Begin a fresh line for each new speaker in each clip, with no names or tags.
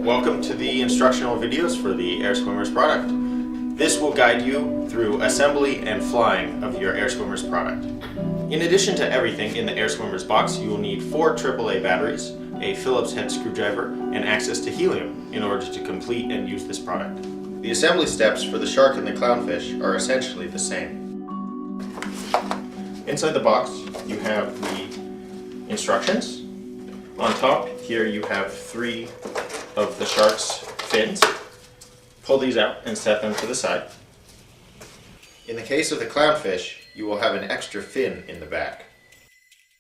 Welcome to the instructional videos for the Air Swimmers product. This will guide you through assembly and flying of your Air Swimmers product. In addition to everything in the Air Swimmers box, you will need 4 AAA batteries, a Phillips head screwdriver, and access to helium in order to complete and use this product. The assembly steps for the shark and the clownfish are essentially the same. Inside the box, you have the instructions. On top here you have 3 of the shark's fins. Pull these out and set them to the side. In the case of the clownfish, you will have an extra fin in the back.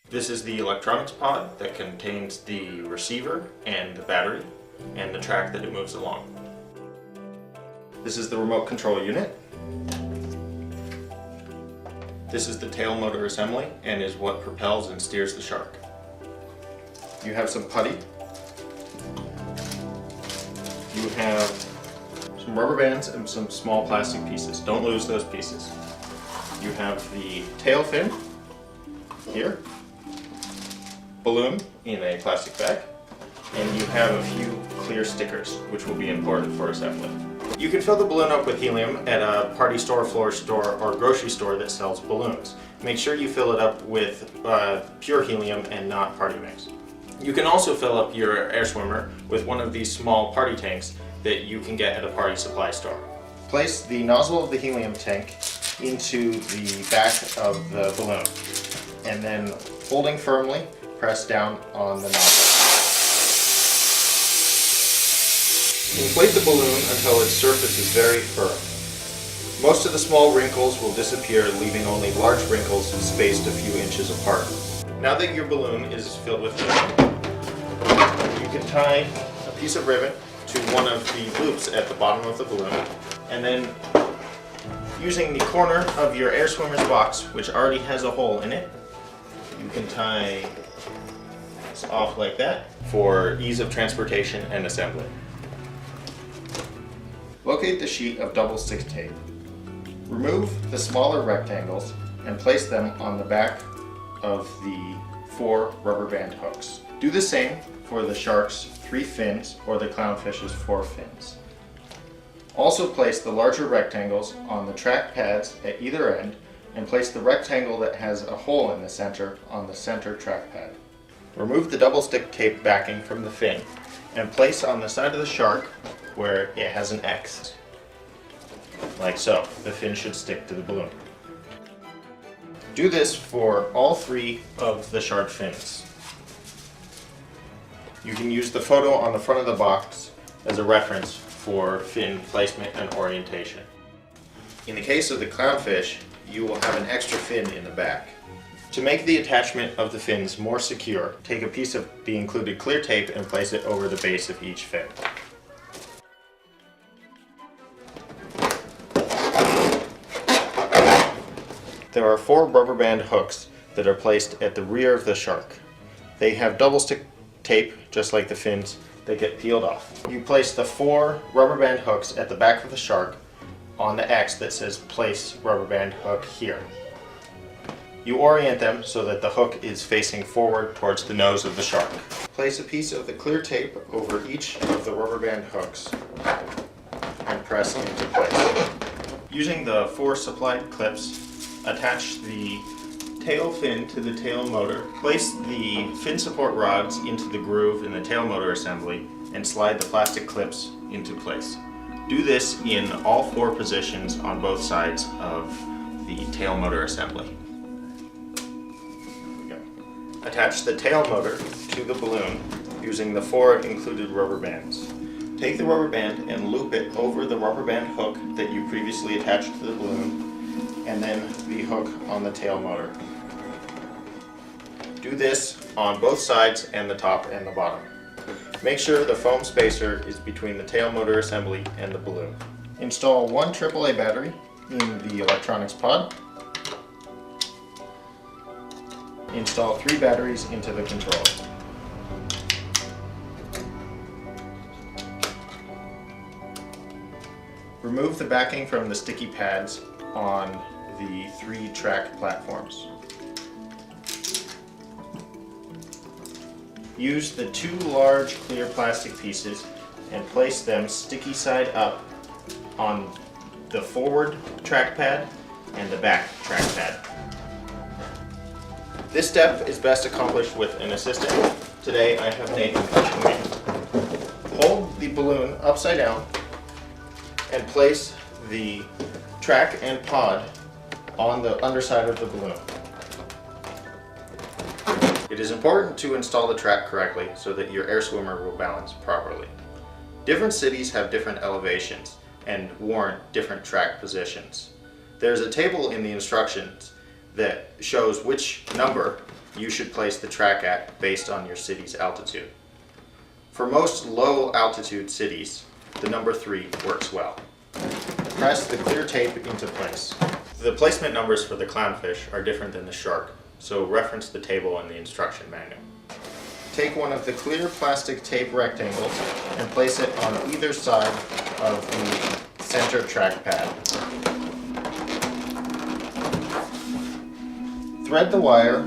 This is the electronics pod that contains the receiver and the battery and the track that it moves along. This is the remote control unit. This is the tail motor assembly and is what propels and steers the shark. You have some putty. You have some rubber bands and some small plastic pieces. Don't lose those pieces. You have the tail fin here, balloon in a plastic bag, and you have a few clear stickers which will be important for assembly. You can fill the balloon up with helium at a party store, floor store, or grocery store that sells balloons. Make sure you fill it up with pure helium and not party mix. You can also fill up your air swimmer with one of these small party tanks that you can get at a party supply store. Place the nozzle of the helium tank into the back of the balloon and then, holding firmly, press down on the nozzle. Inflate the balloon until its surface is very firm. Most of the small wrinkles will disappear, leaving only large wrinkles spaced a few inches apart. Now that your balloon is filled with helium, you can tie a piece of ribbon to one of the loops at the bottom of the balloon, and then using the corner of your Air Swimmers box, which already has a hole in it, you can tie this off like that for ease of transportation and assembly. Locate the sheet of double stick tape. Remove the smaller rectangles and place them on the back of the 4 rubber band hooks. Do the same for the shark's 3 fins or the clownfish's 4 fins. Also place the larger rectangles on the track pads at either end and place the rectangle that has a hole in the center on the center track pad. Remove the double stick tape backing from the fin and place on the side of the shark where it has an X. Like so. The fin should stick to the balloon. Do this for all 3 of the shark fins. You can use the photo on the front of the box as a reference for fin placement and orientation. In the case of the clownfish, you will have an extra fin in the back. To make the attachment of the fins more secure, take a piece of the included clear tape and place it over the base of each fin. There are 4 rubber band hooks that are placed at the rear of the shark. They have double stick tape, just like the fins, that get peeled off. You place the 4 rubber band hooks at the back of the shark on the X that says place rubber band hook here. You orient them so that the hook is facing forward towards the nose of the shark. Place a piece of the clear tape over each of the rubber band hooks and press into place. Using the 4 supplied clips, attach the tail fin to the tail motor. Place the fin support rods into the groove in the tail motor assembly and slide the plastic clips into place. Do this in all 4 positions on both sides of the tail motor assembly. Attach the tail motor to the balloon using the 4 included rubber bands. Take the rubber band and loop it over the rubber band hook that you previously attached to the balloon, and then the hook on the tail motor. Do this on both sides and the top and the bottom. Make sure the foam spacer is between the tail motor assembly and the balloon. Install 1 AAA battery in the electronics pod. Install 3 batteries into the controller. Remove the backing from the sticky pads on the 3 track platforms. Use the 2 large clear plastic pieces and place them sticky side up on the forward track pad and the back track pad. This step is best accomplished with an assistant. Today I have Nathan coaching me. Hold the balloon upside down and place the track and pod on the underside of the balloon. It is important to install the track correctly so that your air swimmer will balance properly. Different cities have different elevations and warrant different track positions. There's a table in the instructions that shows which number you should place the track at based on your city's altitude. For most low altitude cities, the number 3 works well. Press the clear tape into place. The placement numbers for the clownfish are different than the shark, so reference the table in the instruction manual. Take one of the clear plastic tape rectangles and place it on either side of the center track pad. Thread the wire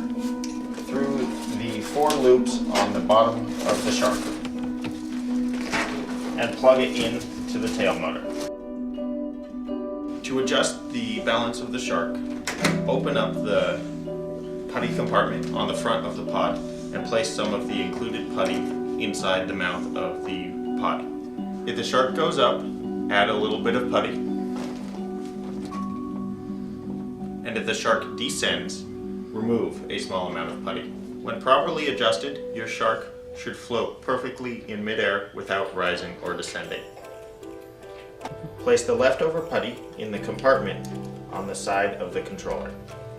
through the 4 loops on the bottom of the shark and plug it into the tail motor. To adjust the balance of the shark, open up the putty compartment on the front of the pod and place some of the included putty inside the mouth of the pod. If the shark goes up, add a little bit of putty. And if the shark descends, remove a small amount of putty. When properly adjusted, your shark should float perfectly in midair without rising or descending. Place the leftover putty in the compartment on the side of the controller.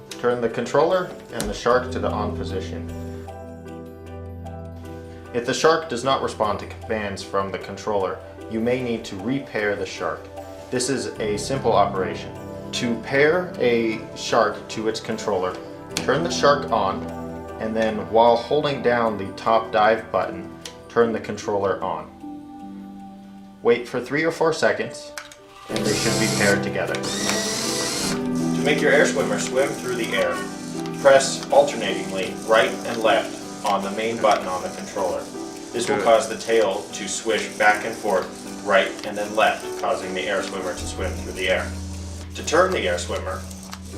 Turn the controller and the shark to the on position. If the shark does not respond to commands from the controller, you may need to repair the shark. This is a simple operation. To pair a shark to its controller, turn the shark on, and then while holding down the top dive button, turn the controller on. Wait for 3 or 4 seconds, and they should be paired together. To make your air swimmer swim through the air, press alternatingly right and left on the main button on the controller. This will cause the tail to swish back and forth, right and then left, causing the air swimmer to swim through the air. To turn the air swimmer,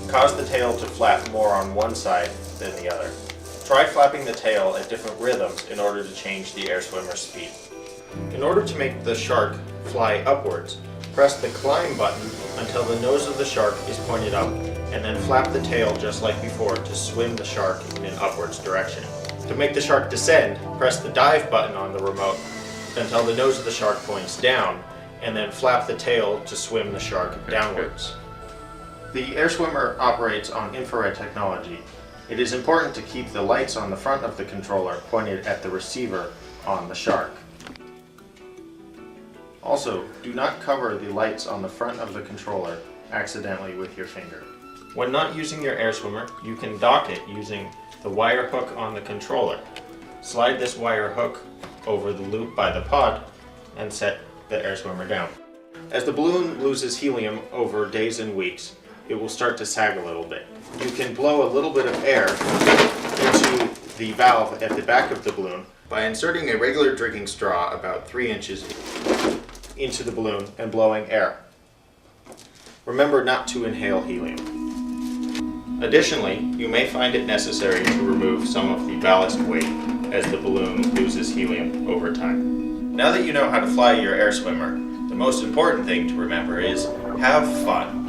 cause the tail to flap more on one side than the other. Try flapping the tail at different rhythms in order to change the air swimmer's speed. In order to make the shark fly upwards, press the climb button until the nose of the shark is pointed up, and then flap the tail just like before to swim the shark in an upwards direction. To make the shark descend, press the dive button on the remote until the nose of the shark points down, and then flap the tail to swim the shark downwards. The air swimmer operates on infrared technology. It is important to keep the lights on the front of the controller pointed at the receiver on the shark. Also, do not cover the lights on the front of the controller accidentally with your finger. When not using your air swimmer, you can dock it using the wire hook on the controller. Slide this wire hook over the loop by the pod and set the air swimmer down. As the balloon loses helium over days and weeks, it will start to sag a little bit. You can blow a little bit of air into the valve at the back of the balloon by inserting a regular drinking straw about 3 inches into the balloon and blowing air. Remember not to inhale helium. Additionally, you may find it necessary to remove some of the ballast weight as the balloon loses helium over time. Now that you know how to fly your air swimmer, the most important thing to remember is have fun.